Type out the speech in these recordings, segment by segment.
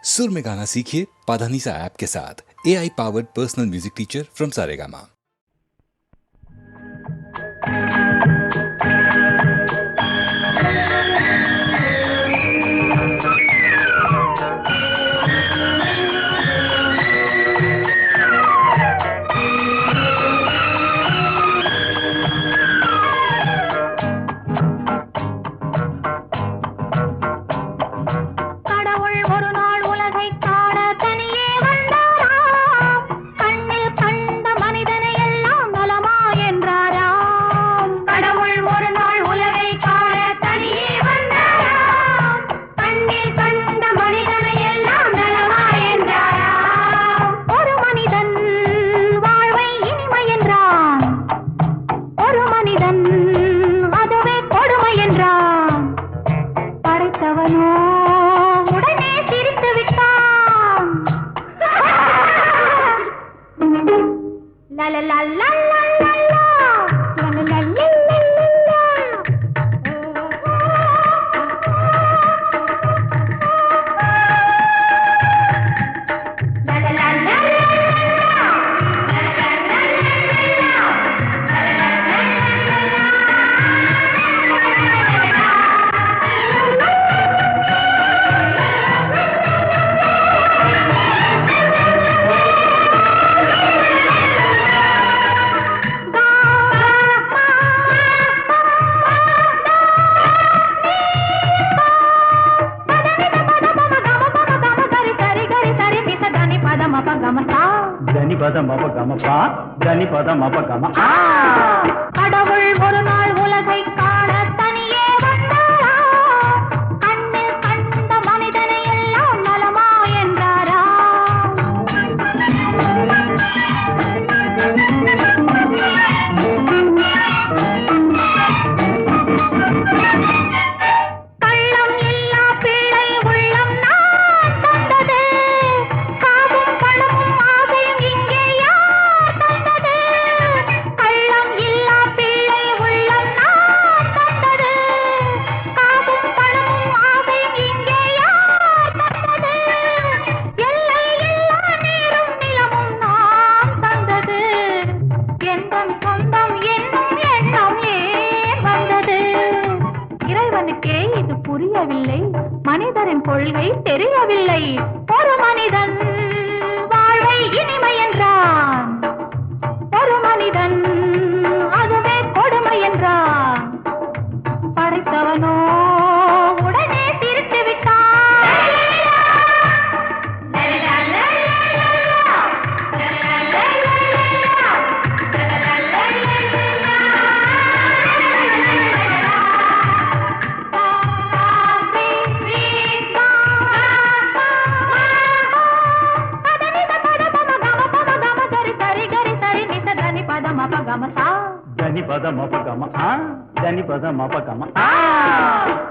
सुर में गाना सीखिए पाधानीसा ऐप के साथ। AI powered personal music teacher from Saregama. கடவுள் ஒரு நாள் உலகை காண தனியே வந்தாராம். கண்ணில் கண்ட மனிதனை எல்லாம் நலமா என்றாராம். கள்ளம் இல்லா பிள்ளை உள்ளம் நான் தந்தது. காசும் பணமும் ஆசையும் இங்கே யார் தந்தது? கள்ளம் இல்லா பிள்ளை உள்ளம் நான் தந்தது. காசும் பணமும் ஆசையும் இங்கே யார் தந்தது? எல்லை இல்லா நீரும் நிலமும் நான் தந்தது. எந்தன் சொந்தம் என்னும் எண்ணம் ஏன் வந்தது? இறைவனுக்கே இது புரியவில்லை, மனிதரின் கொள்கை தெரியவில்லை. ஒரு மனிதன் வாழ்வை இனிமை என்றான், ஒரு மனிதன் அதுவே கொடுமை என்றான். படைத்தவனோ உடனே சிரித்து விட்டான்.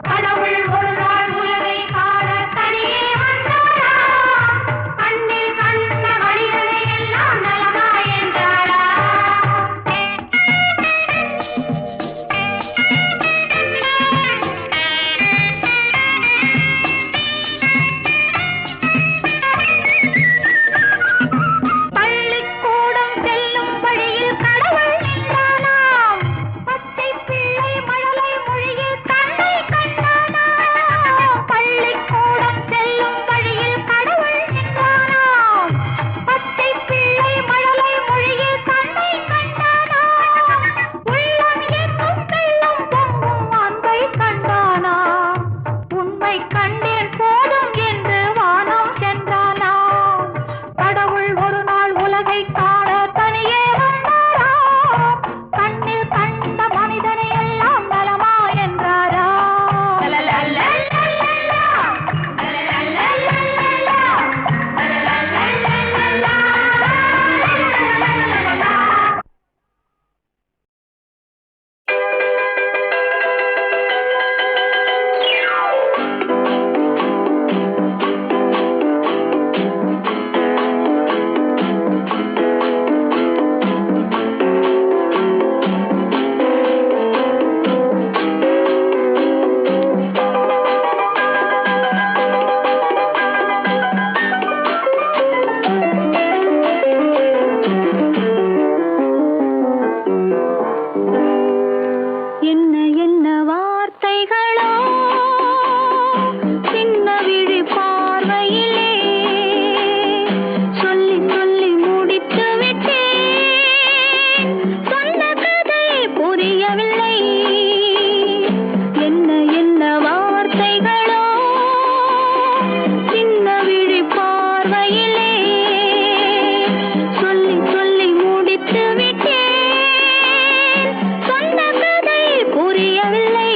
கடவுள் ஒரு நாள் உலகை காண தனியே வந்தாராம். கண்ணில் கண்ட மனிதனை எல்லாம் நலமா என்றாராம். பள்ளிக்கூடம் செல்லும் வழியில் கடவுள் நின்றானாம். பச்சை பிள்ளை மழலை மொழியில் தன்னை கண்டானாம். பள்ளிக்கூடம் பார்வையிலே சொல்லி சொல்லி முடித்து விட்டேன் சொன்ன கதை புரியவில்லை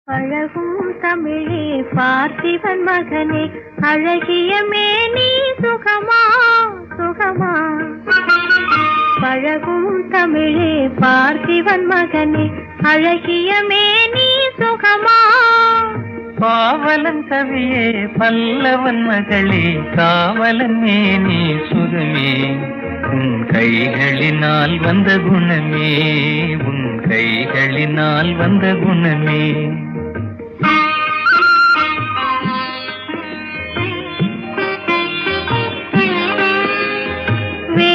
அழகும் தமிழே பார்த்திபன் மகனே அழகிய மேனி சுகமா சுகமா பழகும் தமிழே பார்த்திபன் மகனே அழகிய மேனி சுகமா பாவலன் கவியே பல்லவன் மகளே காவலன் மேனி சுகமே உன் கைகளினால் வந்த குணமே உன் கைகளினால் வந்த குணமே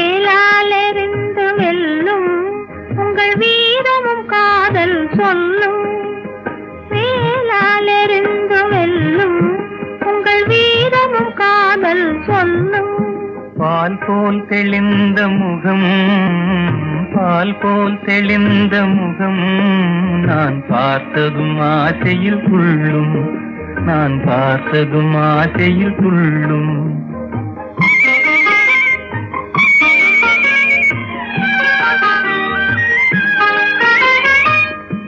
வேளாலெறிந்து வெல்லும் உங்கள் வீரமும் காதல் சொல்லும் வேளாலெறிந்து வெல்லும் உங்கள் வீரமும் காதல் சொல்லும் பால் போல் தெளிந்த முகம் பால் போல் தெளிந்த முகம் நான் பார்த்ததும் ஆசையில் துள்ளும் நான் பார்த்ததும் ஆசையில் துள்ளும்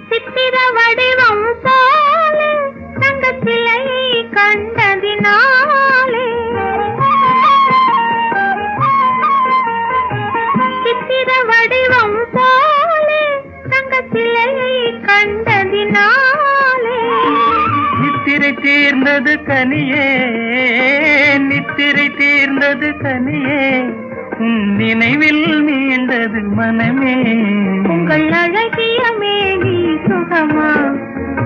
சித்திர வடிவம் போலே தங்கச்சிலை கண்டதினாலே சித்திர வடிவம் போலே தங்கச்சிலை கண்டதினாலே நித்திரை தீர்ந்தது கனியே நித்திரை தீர்ந்தது கனியே உன் நினைவில் மீண்டது மனமே உங்கள் அழகிய மேனி சுகமா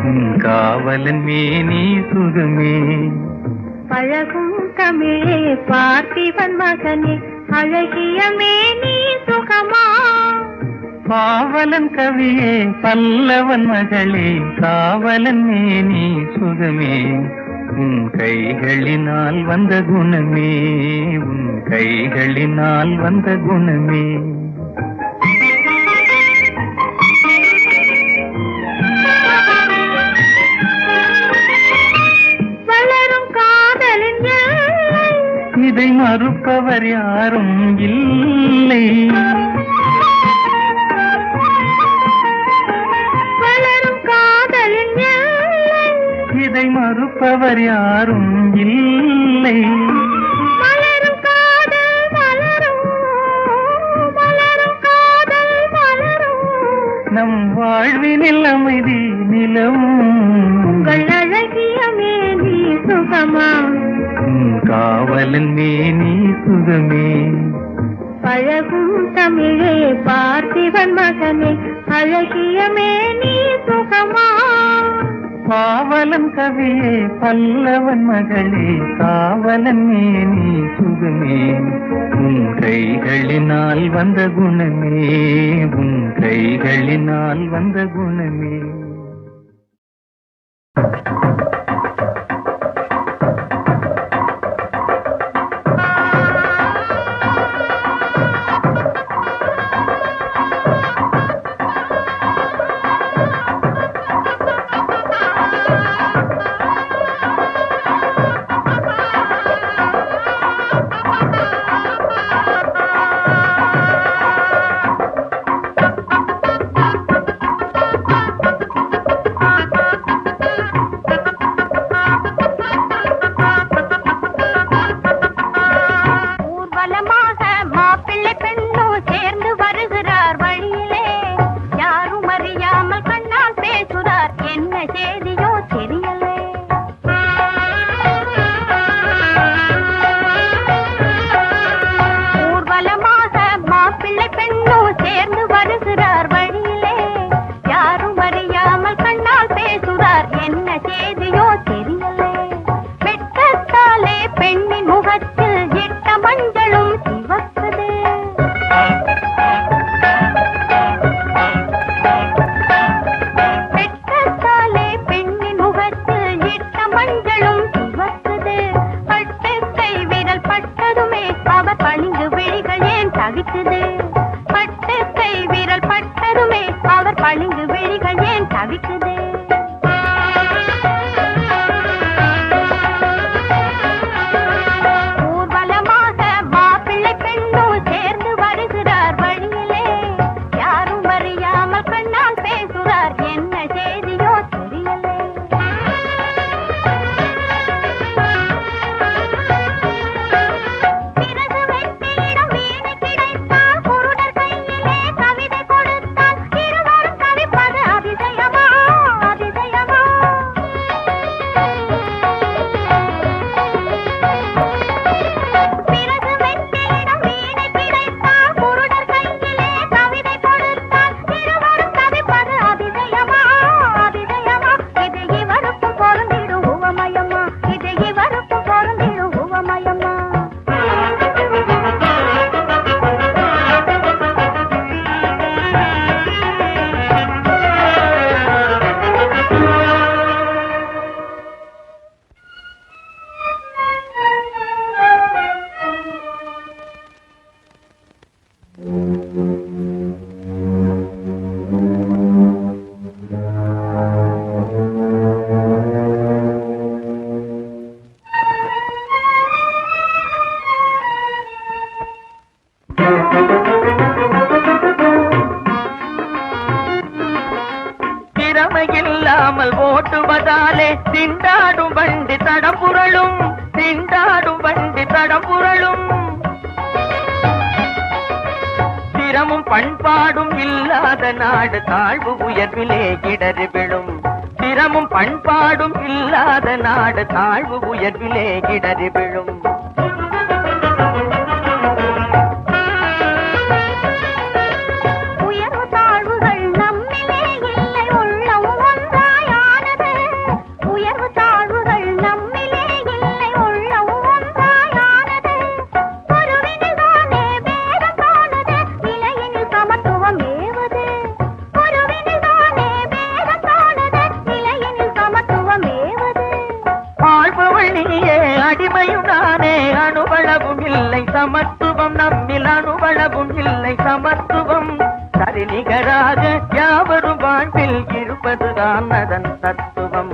உன் காவலன் மேனி சுகமே பழகும் தமிழே பார்த்திபன் மகனே அழகிய மேனி சுகமா பாவலன் கவியே பல்லவன் மகளே காவலன் மேனி சுகமே உன் கைகளினால் வந்த குணமே உன் கைகளினால் வந்த குணமே இதை மறுப்பவர் யாரும் இல்லை. வளரும் காதலின் எல்லை. இதை மறுப்பவர் யாரும் இல்லை. மலரும் காதல் மலரும், மலரும் காதல் மலரும். நம் வாழ்வினில் அமைதி நிலவும். உங்கள் அழகிய மேனி சுகமா, காவலன் மேனி சுகமே. பழகும் தமிழே பார்த்திபன் மகனே, அழகிய மேனி சுகமா. பாவலன் கவியே பல்லவன் மகளே, காவலன் மேனி சுகமே. உன் கைகளினால் வந்த குணமே, உன் கைகளினால் வந்த குணமே. திறமையில்லாமல் ஓட்டுவதாலே திண்டாடும் வண்டி தடம் புரளும், திண்டாடும் வண்டி தடம் புரளும். திறமும் பண்பாடும் இல்லாத நாடு தாழ்வு உயர்விலே இடறி விழும். திறமும் பண்பாடும் இல்லாத நாடு தாழ்வு உயர்விலே இடறி விழும். அடிமையும் நானே, அணுவளவும் இல்லை சமத்துவம் நம்மில், அணுவளவும் இல்லை சமத்துவம். சரிநிகராக யாவரும் வாழ்வில் இருப்பதுதான் அதன் தத்துவம்.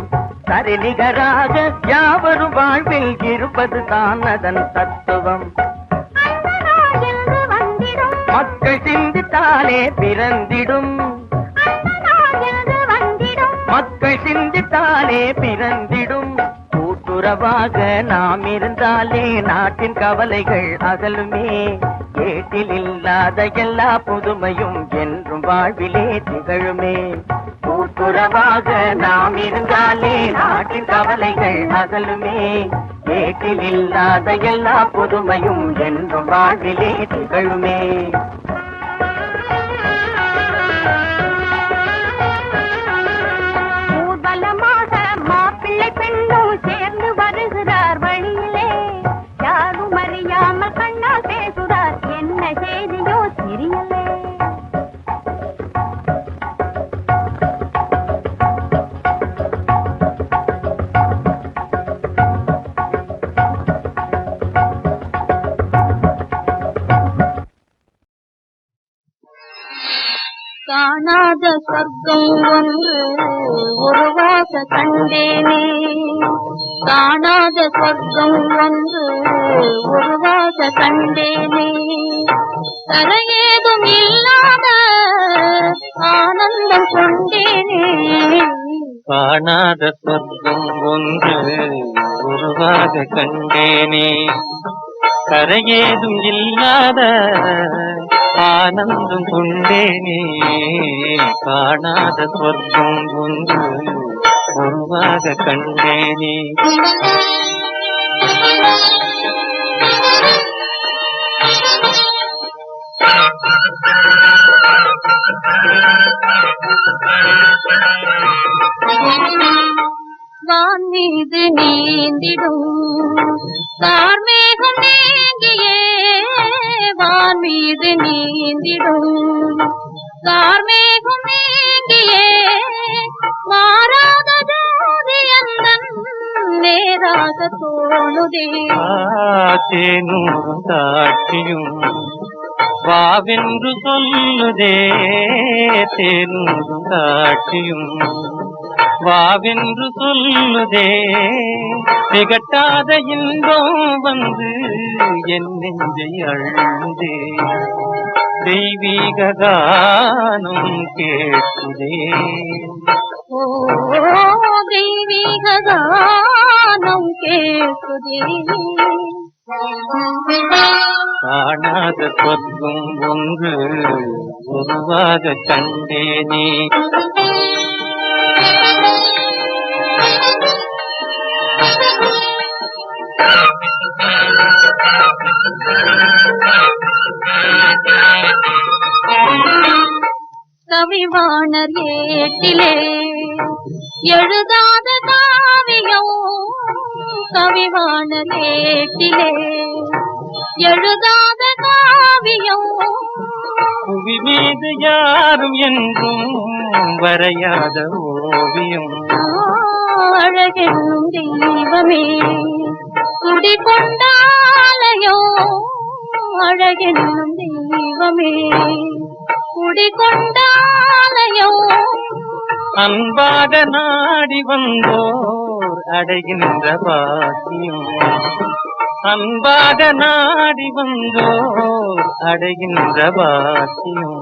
யாரு நிகராக யாவரும் வாழ்வில் இருப்பது தான் அதன் தத்துவம். என்று வந்திடும் மக்கள் சிந்தித்தாலே பிறந்திடும், என்று வந்திடும் மக்கள் சிந்தித்தாலே பிறந்திடும். கூட்டுறவாக நாம் இருந்தாலே நாட்டின் கவலைகள் அகலுமே. ஏட்டில் இல்லாத எல்லா புதுமையும் என்றும் வாழ்விலே திகழுமே. கூட்டுறவாக நாம் இருந்தாலே நாட்டின் கவலைகள் அகலுமே. ஏட்டில் இல்லாத எல்லா புதுமையும் என்றும் வாழ்விலே திகழுமே. ஊர்வலமாக மாப்பிள்ளை பெண்ணும் சேர்ந்து வருகிறார் வழியிலே. யாரும் அறியாமல் கண்ணால் பேசுகிறார், என்ன செய்தியோ தெரியலே. காணாத சொர்க்கம் ஒன்று உருவாக கண்டேனே. காணாத சொர்க்கம் ஒன்று உருவாக கண்டேனே. தரையேதும் இல்லாத ஆனந்தம் கொண்டேனே. காணாத சொர்க்கம் ஒன்று உருவாக கண்டேனே. கரையேதும் இல்லாத ஆனந்தம் கொண்டேனே. காணாத சொர்க்கம் ஒன்று உருவாக கண்டேனே. வான் மீது நீந்திடும் கார்மேகம் நீங்கியே. வான் மீது நீந்திடும் கார்மேகம் நீங்கியே. மாறாத ஜோதி அந்தன் நேராக தோணுதே. தேனூரும் தாட்சியும் வாவென்று சொல்லுதே. தேனூரும் தாட்சியும் வாவென்று சொல்லுதே. திகட்டாத இன்பம் வந்து என் நெஞ்சை அழுதே. தெய்வீக கானம் கேட்குதே. ஓ தெய்வீக கானம் கேட்குதே. காணாத சொர்க்கம் ஒன்று உருவாக கண்டேனே. கவிவாணர் ஏட்டிலே எழுதாத காவியம். கவிவாணர் ஏட்டிலே எழுதாத காவியம். புவி மீது யாரும் என்றும் வரையாத ஓவியம். அழகென்னும் தெய்வமே குடிகொண்டாலயோ. அழகென்னும் தெய்வமே குடிகொண்டாலயோ. அன்பாக நாடி வந்தோர் அடைகின்ற பாக்கியம். அன்பாக நாடி வந்தோர் அடைகின்ற பாக்கியம்.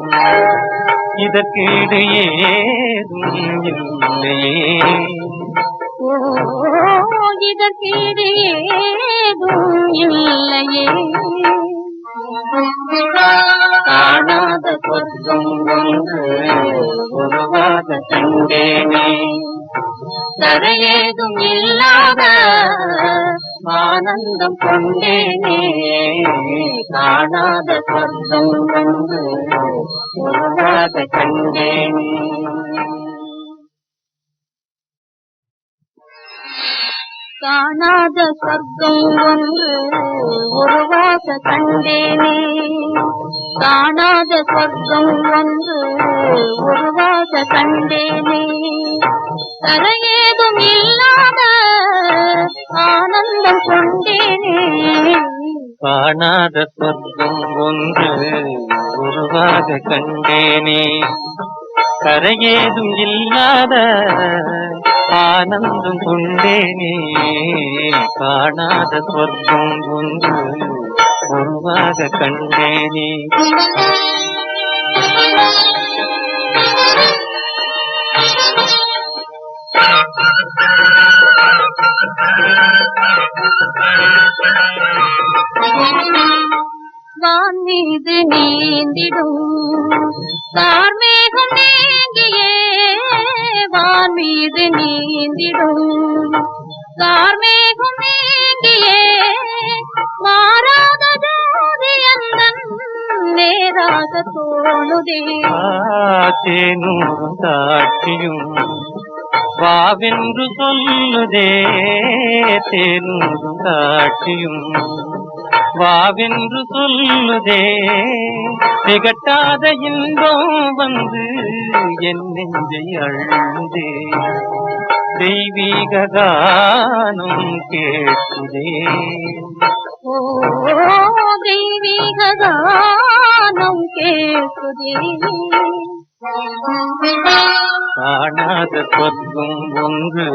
இதற்கீடு ஏதும் இல்லையே. ஓ இதற்கீடு ஏதும் இல்லையே. காணாத சொர்க்கம் ஒன்று உருவாக கண்டேனே. தரையேதும் இல்லாத ஆனந்தம் கொண்டேனே. காணாத சொர்க்கம் ஒன்று உருவாக கண்டேனே. காணாத சொர்க்கம் ஒன்று உருவாக கண்டேனே. காணாத சொர்க்கம் ஒன்று உருவாக கண்டேனே. தரையேதும் இல்லாத ஆனந்தம் கொண்டேனே. காணாத சொர்க்கம் ஒன்று உருவாக கண்டேனே. கரையேதும் இல்லாத ஆனந்தம் கொண்டேனே காணாத சொர்க்கம் ஒன்று உருவாக கண்டேனே வான் மீது நீந்திடும் கார்மேகம் நீங்கியே வான் மீது நீந்திடும் கார்மேகம் நீங்கியே மாறாத ஜோதி அந்தன் நேராக தோணுதே தேனூரும் தாட்சியும் வாவென்று சொல்லுதே தேனூரும் தாட்சியும் வாவென்று சொல்லுதே திகட்டாத இன்பம் வந்து என் நெஞ்சை அழுதே தெய்வீக கானம் கேட்குதே ஓ தெய்வீக கானம் கேட்குதே காணாத சொர்க்கம் ஒன்று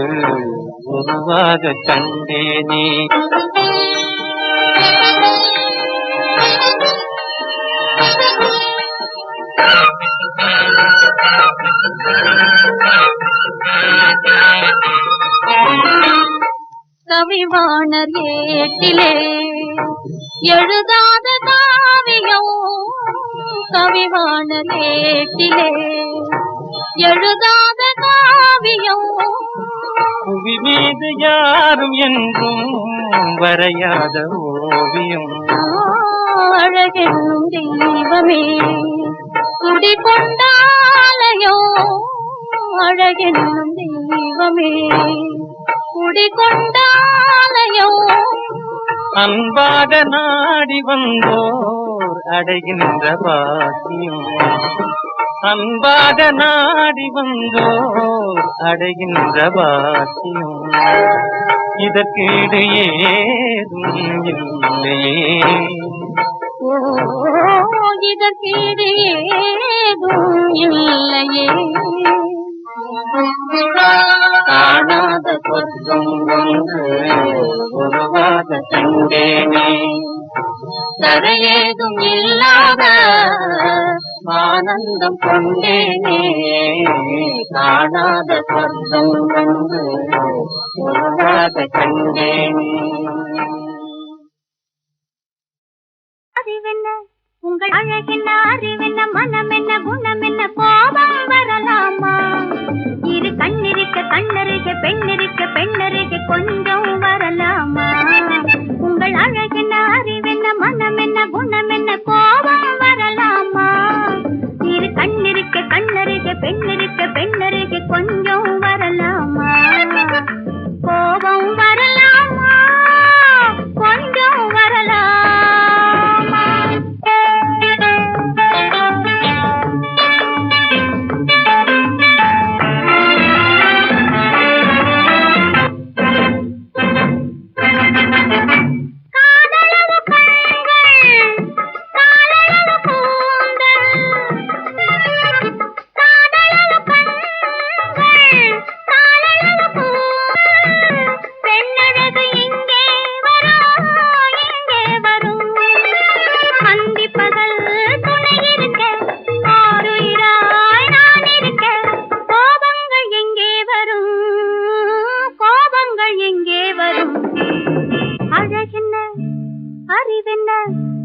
உருவாக கண்டேனே கவிவாணர் ஏட்டிலே எழுதாத காவியம் கவிவாணர் ஏட்டிலே எழுதாத காவியம் புவி மீது யாரும் என்றும் வரையாத ஓவியம் அழகென்னும் தெய்வமே குடிகொண்டாலயோ அழகென்னும் தெய்வமே குடிகொண்டாலயோ அன்பாக நாடி வந்தோர் அடைகின்ற பாக்கியம் அன்பாக நாடி வந்தோர் அடைகின்ற பாக்கியம் இதற்கீடு ஏதும் இல்லையே ஓ இதற்கீடு ஏதும் இல்லையே காணாத சொர்க்கம் ஒன்று உருவாக கண்டேனே தரையேதும் இல்லாத ஆனந்தம் கொண்டேனே காணாத சொர்க்கம் ஒன்று உருவாக கண்டேனே அறிவென்ன உங்கள் அழகென்ன அறிவென்ன மனம் என்ன குணம் என்ன கோபம் வரலாமா இரு கண்ணிருக்க கண்ணருக பெண்ணிருக்க பெண்ணருக கொஞ்சம் வரலாமா உங்கள் அழகென்ன அறிவென்ன மனம் என்ன குணம் என்ன கோபம் வரலாமா இரு கண்ணிருக்க கண்ணருக பெண்ணிருக்க பெண்ணருக கொஞ்சம் வரலாமா கோபம் வரலாமா கொஞ்சம் வரலாமா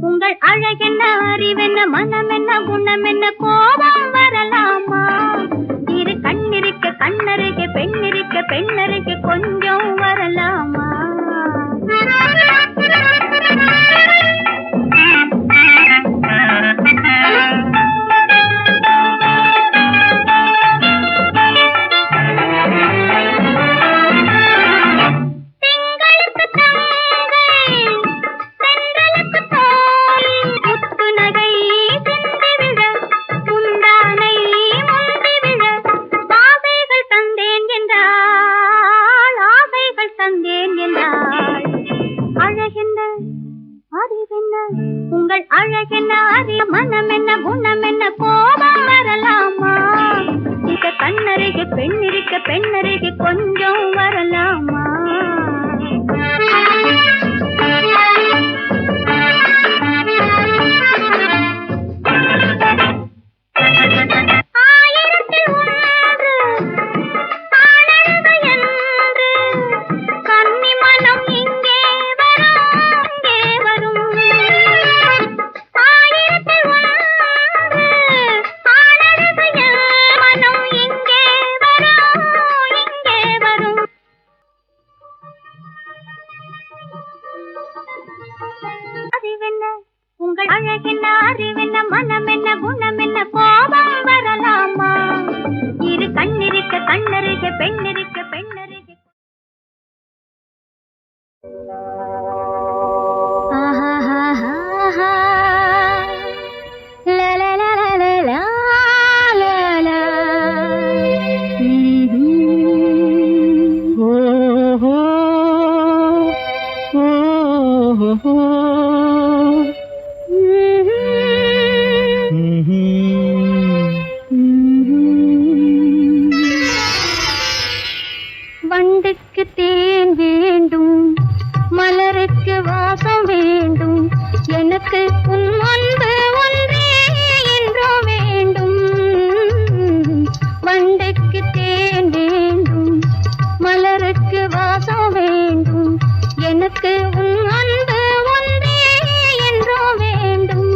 உங்கள் அழகென்ன அறிவென்ன மனம் என்ன குணம் என்ன கோபம் வரலாமா இரு கண்ணிருக்க கண்ணருக பெண்ணிருக்க பெண்ணருக கொஞ்சம் வரலாமா குணம் என்ன கோபம் வரலாமா இரு கண்ணிருக்க கண்ணருக பெண்ணிருக்க பெண்ணருக வண்டுக்கு தேன் வேண்டும் மலருக்கு வாசம் வேண்டும் எனக்கு உன் அன்பு ஒன்றே என்றோ வேண்டும் வண்டுக்கு தேன் வேண்டும் மலருக்கு வாசம் வேண்டும் எனக்கு உன் அன்பு ஒன்றே என்றோ வேண்டும்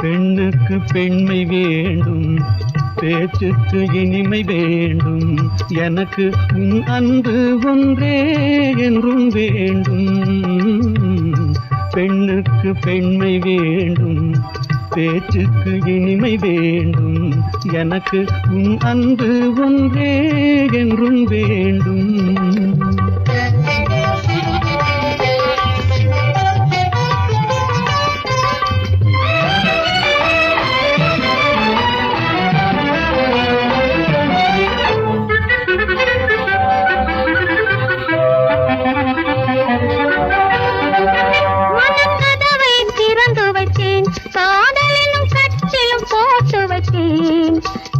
பெண்ணுக்கு பெண்மை வேண்டும் பேச்சுக்கு இனிமை வேண்டும் எனக்கு உன் அன்பு ஒன்றே என்றும் வேண்டும் பெண்ணுக்கு பெண்மை வேண்டும் பேச்சுக்கு இனிமை வேண்டும் எனக்கு உன் அன்பு ஒன்றே என்றும் வேண்டும்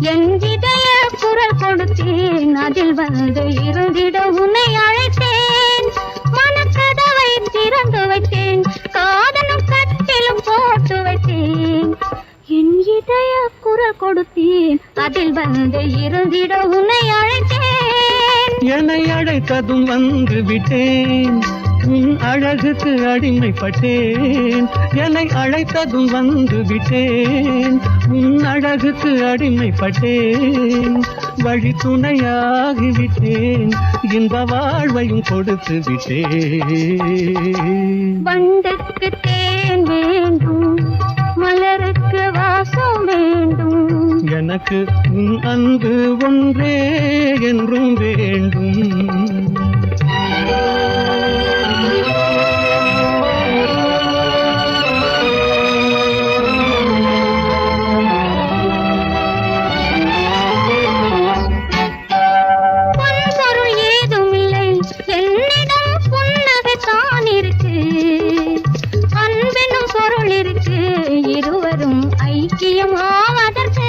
என் இதய குரல் கொடுத்தேன் அதில் வந்து இருந்திட உன்னை அழைத்தேன் மனக்கதவை திறந்து வைத்தேன் காதலும் கட்டிலும் போட்டு வைத்தேன் என் இதய குரல் கொடுத்தேன் அதில் வந்து இருந்திட உன்னை அழைத்தேன் என்னை அழைத்ததும் வந்து விட்டேன் உன் அழகுக்கு அடிமைப்பட்டேன் என்னை அழைத்ததும் வந்து விட்டேன் உன் அழகுக்கு அடிமைப்பட்டேன் வழி துணையாகிவிட்டேன் இந்த வாழ்வையும் கொடுத்து விட்டேன் வண்டுக்கு தேன் வேண்டும் மலருக்கு வாசம் வேண்டும் எனக்கு உன் அன்பு ஒன்றே என்றும் வேண்டும் ஐக்கியமாவதற்கு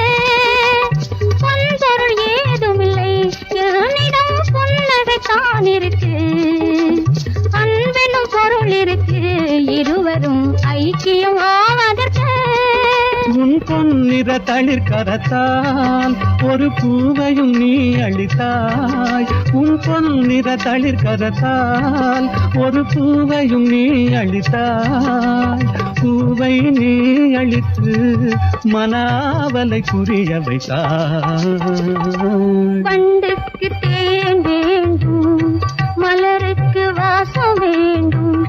பொன்பொருள் ஏதுமில்லை என்னிடம் புன்னகை தான் இருக்கு அன்பெனும் பொருள் இருக்கு இருவரும் ஐக்கியமாவதற்கு உன் பொன்னிற தளிர் கரத்தால் ஒரு பூவையும் நீ அளித்தாய் உன் பொன்னிற தளிர் கரத்தால் ஒரு பூவையும் நீ அளித்தாய் பூவை நீ அளித்து மனாவலை புரிய வைத்தாய் வண்டுக்கு தேன் வேண்டும் மலருக்கு வாசம் வேண்டும்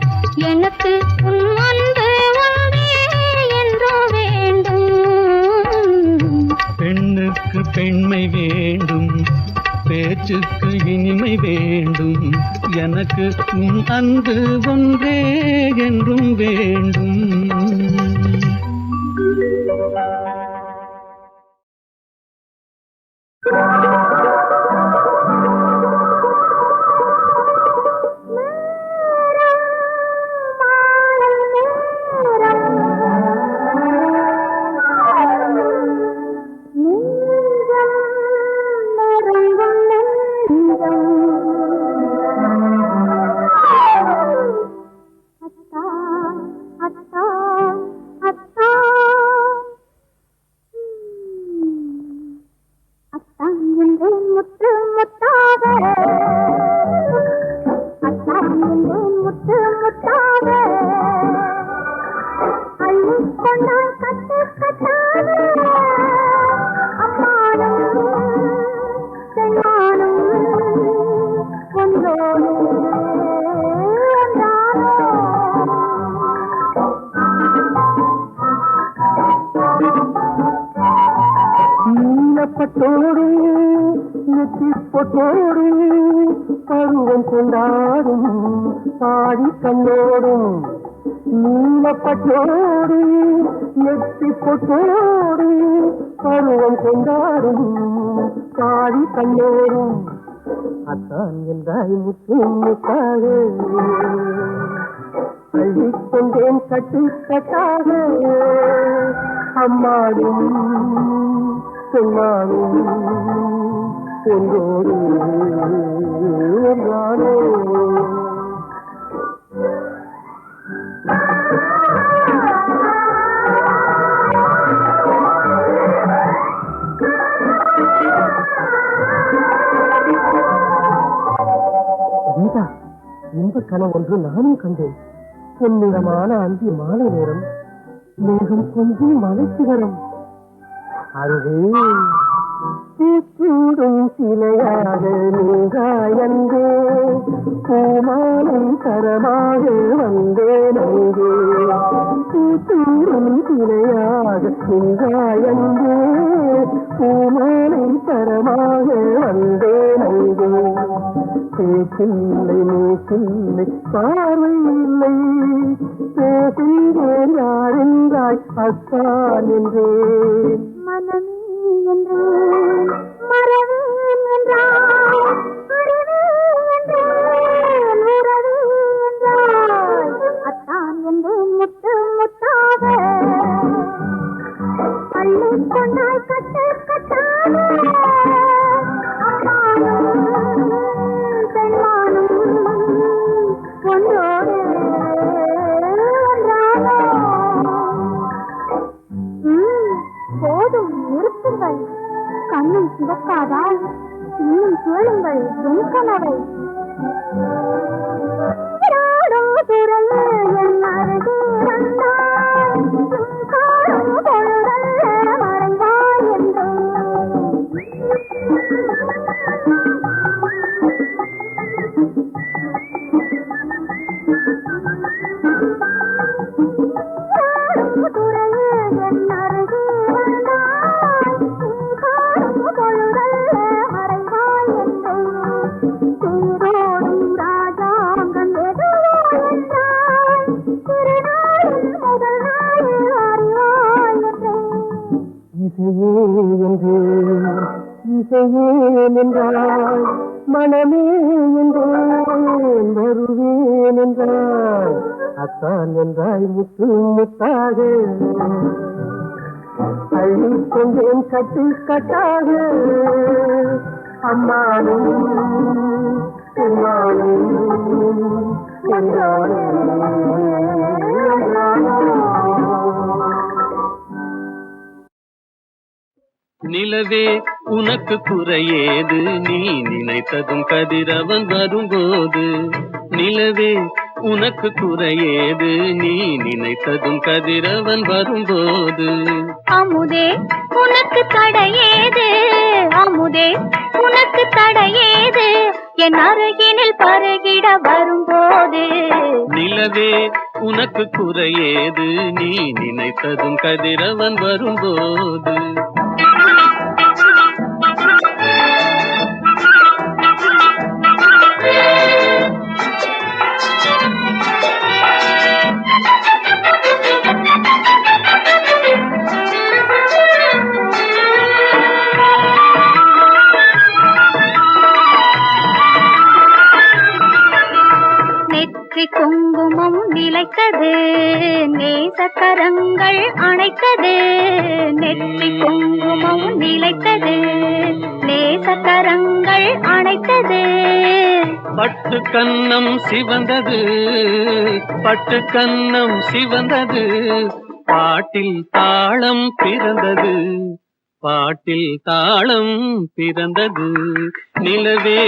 எனக்கு உன் அன்பு ஒன்றே என்றோ வேண்டும் பெண்ணுக்கு பெண்மை வேண்டும் பேச்சுக்கு இனிமை வேண்டும் எனக்கு உன் அன்பு ஒன்றே என்றும் வேண்டும் அத்தா நீலப்பட்டோடும் நெற்றி பொட்டோடும் பருவம் கொண்டாடும் பாடி கண்ணோடும் நீலப்பட்டோடும் நெற்றி பொட்டோடும் பருவம் கொண்டாடும் பாடி கண்ணோடும் அத்தான் என்றாய் முத்து முத்தாக அள்ளிக்கொண்டேன் கட்டு கட்டாக அம்மாடும் சொன்னாலும் ஒன்றோடு ஒன்றானோ கீதா, இந்த கனவு ஒன்று நானும் கண்டேன். பொன்னிறமான அந்தி மாலை நேரம், மேகம் கொஞ்சம் மலைக்கு வரும். அங்கே பூச்சூடும் சிலையாக நீங்காயந்தே பூமாலை தரமாக வந்தேன். அங்கே பூச்சூடும் சிலையாக நீங்காயந்தே பூமாலை தரமாக வந்தேன். அங்கே பேச்சில்லை மூச்சில்லை பார்வை இல்லை பேசுகிறேன் யாரென்றாய் அத்தான் என்றேன். மனமே என்றேன் மறவேன் என்றாய் அறிவே என்றேன் உறவே என்றாய் அத்தான் என்றேன் முத்து முத்தாக பள்ளி கொண்டாய் கட்டு கட்டாக ஒன்றோடு போதும் நிறுத்துங்கள். கண்ணும் சிவக்காதால் இன்னும் கேளுங்கள் என் கனவை. என் அருகே வந்தாய் பொழுதல்ல மறைவாய் என்று இசையே என்றாய் மனமே என்றேன் வருவேன் என்றாய் அத்தான் என்றாய் முத்து முத்தாக அள்ளிக்கொண்டேன் கட்டு கட்டாக அம்மானும் அம்மானும் என்றானே. நிலவே உனக்கு குறையேது நீ நினைத்ததும் கதிரவன் வரும்போது. நிலவே உனக்கு குறையேது நீ நினைத்ததும் கதிரவன் வரும்போது. அமுதே உனக்கு தடையேது அமுதே உனக்கு தடையேது என் அருகினில் பருகிட வரும்போது. நிலவே உனக்கு குறையேது நீ நினைத்ததும் கதிரவன் வரும்போது. குங்குமம் நிலைத்தது நேசக்கரங்கள் அணைத்தது. நெற்றி குங்குமம் நிலைத்தது நேசக்கரங்கள் அணைத்தது. பட்டு கன்னம் சிவந்தது பட்டு கன்னம் சிவந்தது. பாட்டில் தாளம் பிறந்தது பாட்டில் தாளம் பிறந்தது. நிலவே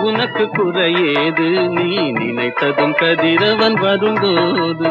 உனக்கு குறையேது நீ நினைத்ததும் கதிரவன் வரும்போது.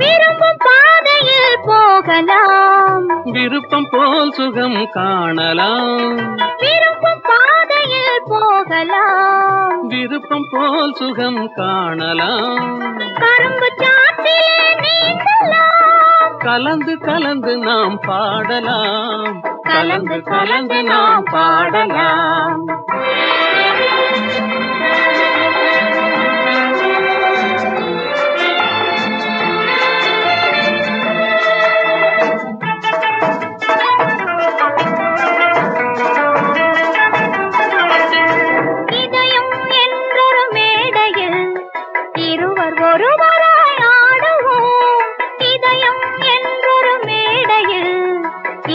விரும்பும் பாதையில் போக போகலாம், விருப்பம் போல் சுகம் காணலாம், விரும்பும் பாதையில் போகலாம், விருப்பம் போல் சுகம் காணலாம், கரும்பு சாற்றிலே நீந்தலாம், கலந்து கலந்து நாம் பாடலாம், கலந்து கலந்து நாம் பாடலாம். இதயம் என்றொரு மேடையில் இருவர் ஒருவராய் ஆடுவோம், இதயம் என்றொரு மேடையில்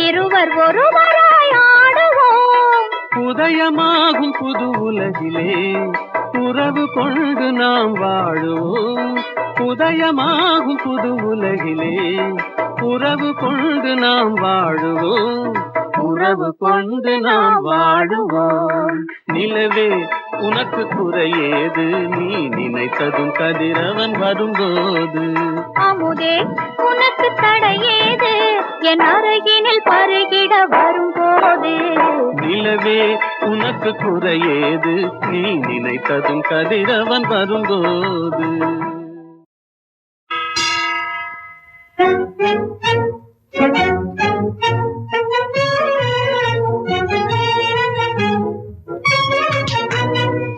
இருவர் ஒருவராய் ஆடுவோம், உதயமாகும் புது உலகிலே உறவு கொண்டு நாம் வாழுவோம், உதயமாகும் புது உலகிலே உறவு கொண்டு நாம் வாழுவோம், உறவு கொண்டு நாம் வாழுவோம். நிலவே உனக்கு குறையேது, நீ நினைத்ததும் கதிரவன் வரும்போது. அமுதே உனக்கு தடையேது, என் அருகினில் பருகிட வரும்போது. நிலவே உனக்கு குறையேது, நீ நினைத்ததும் கதிரவன் வரும்போது.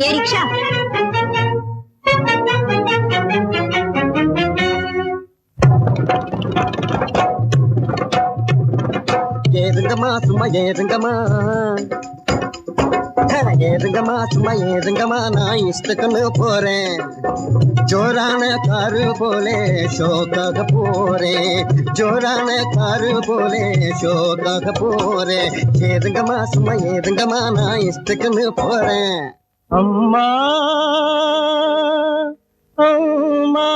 ஏ ரிக்ஷா, ஏறுங்கம்மா சும்மா ஏறுங்கம்மா, ஏறுங்கம்மா சும்மா ஏறுங்கம்மா, நான் இஷ்டக்குன்னு போறேன், ஜோரான காரு போலே ஷோக்காக போறேன், ஜோரான காரு போலே ஷோக்காக போறேன், ஏறுங்கம்மா சும்மா ஏறுங்கம்மா, நான் இஷ்டக்குன்னு போறேன். அம்மா அம்மா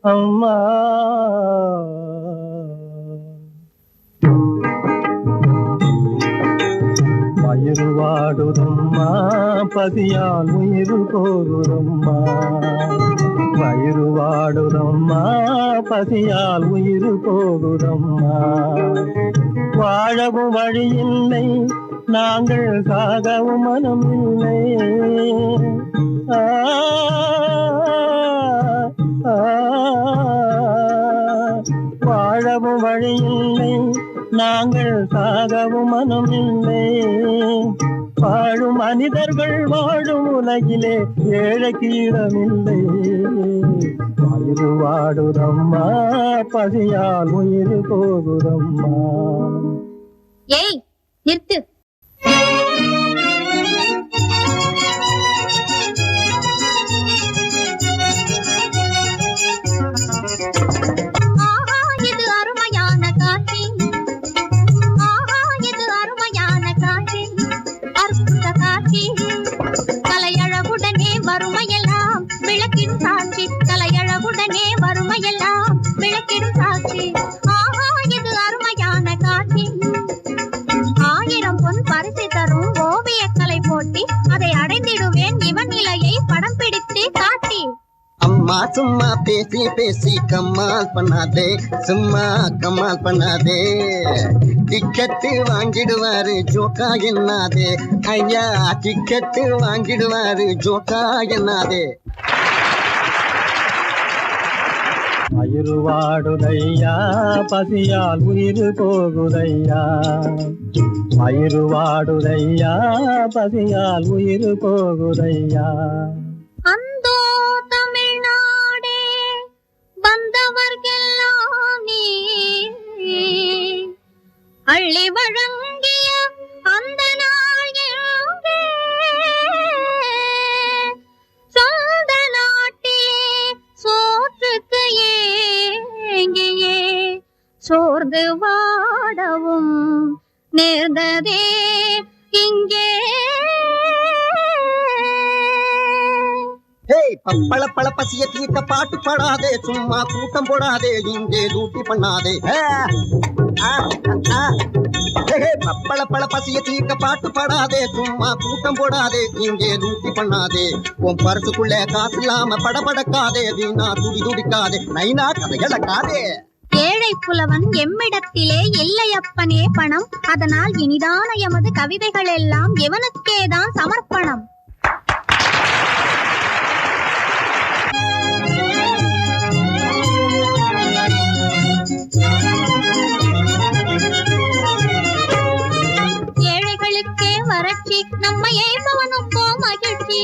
அம்மா வயிறு வாடுதம்மா, பதியால் உயிர் போகுதம்மா, வயிறு வாடுதம்மா, பதியால் உயிர் போகுதம்மா, வாழவும் வழியில்லை, நாங்கள் சாகவும் மனமில்லை, ஆ வாழவும் வழியில்லை, நாங்கள் சாகவும் மனமில்லை, வாழும் மனிதர்கள் வாழும் உலகிலே ஏழைக்கு இடமில்லை, வயிறு வாடுதம்மா, பசியால் உயிர் போகுதம்மா. ஏய் நிறுத்து. ஆஹா இது அருமையான காட்சி, ஆஹா இது அருமையான காட்சி, அற்புத காட்சி, கலையழகுடனே வறுமையெல்லாம் விளக்கிடும் சாட்சி, கலையழகுடனே வறுமையெல்லாம் விளக்கிடும் சாட்சி, ஆஹா இது அருமையான காட்சி, 1000 பொன் பரிசு தரும் ஓவியக்கலை போட்டி, அதை அடைந்திடுவேன் இவன் நிலையை படம் பிடித்து காட்டி. அம்மா சும்மா பேசி பேசி கம்மால் பண்ணாதே, சும்மா கம்மால் பண்ணாதே, டிக்கெட்டு வாங்கிடுவாரு ஜோக்கா என்னாதே, ஐயா டிக்கெட்டு வாங்கிடுவாரு ஜோக்கா என்னாதே. வயிறு வாடுதையா, பசியால் உயிர் போகுதையா, வயிறு வாடுதையா, பசியால் உயிர் போகுதையா. அந்தோ தமிழ்நாடே வந்தவர்கெல்லாம் நீ அள்ளி வழங்கிய அந்த நாள் எங்கே, சொந்த நாட்டிலே சோற்றுக்கு ஏங்கியே சோர்ந்து வாடவும் நேர்ந்ததே இங்கே. ஹேய் பப்பள பழ பசிய தீர்க்க பாட்டு பாடாதே, சும்மா கூட்டம் போடாதே, இங்கே லூட்டி பண்ணாதே. பப்பள பழ பசிய தீர்க்க பாட்டு பாடாதே, சும்மா கூட்டம் போடாதே, இங்கே லூட்டி பண்ணாதே. உன் பரிசுக்குள்ளே காசு இல்லாம படபடக்காதே, வீணா துடி துடிக்காதே, நைனா கதை இழக்காதே. ஏழை புலவன் எம்மிடத்திலே இல்லையப்பனே பணம், அதனால் இனிதான எமது கவிதைகள் எல்லாம் எவனுக்கேதான் சமர்ப்பணம். ஏழைகளுக்கே வறட்சி நம்மை ஏய்பவனுக்கோ மகிழ்ச்சி,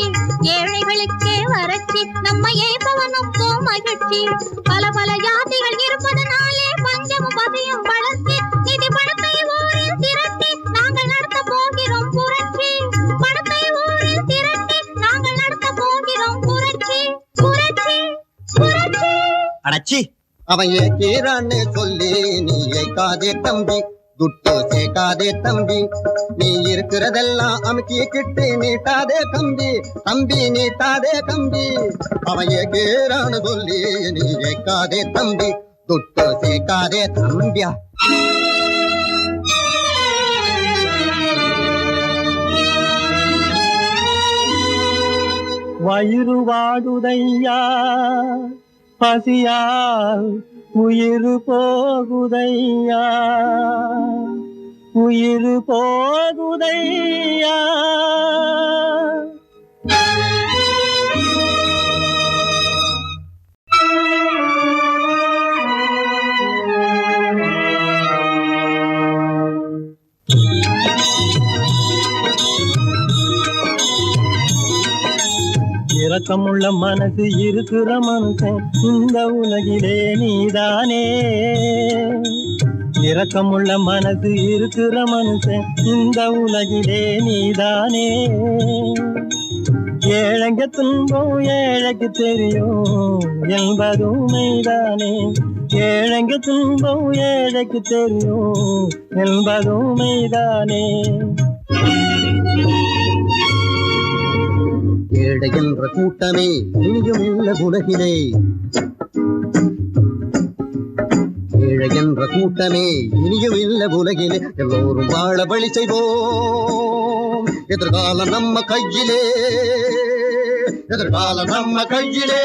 ஏழைகளுக்கே வறட்சி நம்மை ஏய்பவனுக்கோ மகிழ்ச்சி. பல பல ஜாதிகள் இருப்பதனாலே பஞ்சமும் பசியும் வளர்ச்சி, நிதி பணத்தை ஊரில் திரட்டி நாங்கள் நடத்த போகிறோம் புரட்சி, பணத்தை ஊரில் திரட்டி நாங்கள் நடத்த போகிறோம் புரட்சி புரட்சி புரட்சி. அடச்சி, அவன் ஏற்கிறான்னு சொல்லி நீ ஏற்காதே தம்பி, துட்டு சேர்க்காதே தம்பி, நீ இருக்கிறதெல்லாம் அமுக்கிக்கிட்டு நீட்டாதே கம்பி, தம்பி நீட்டாதே கம்பி. அவன் ஏற்கிறான்னு சொல்லி நீ ஏற்காதே தம்பி, துட்டு சேர்க்காதே தம்பியா. வயிறு வாடுதையா பசியால் உயிர் போகுதையா, உயிர் போகுதையா. இரக்கமுள்ள மனசு இருக்கிற மனுஷன் இந்த உலகிலே நீதானே, இரக்கமுள்ள மனசு இருக்கிற மனுஷன் இந்த உலகிலே நீதானே. ஏழைங்க துன்பம் ஏழைக்கு தெரியும் என்பதும் மெய்தானே, ஏழைங்க துன்பம் ஏழைக்கு தெரியும் என்பதும் மெய்தானே. ஏழை என்ற கூட்டமே இனியும் இல்ல உலகிலே, ஏழை என்ற கூட்டமே இனியும் இல்ல உலகிலே. எல்லோரும் வாழ வழி செய்வோம், எதிர்காலம் நம்ம கையிலே, எதிர்காலம் நம்ம கையிலே.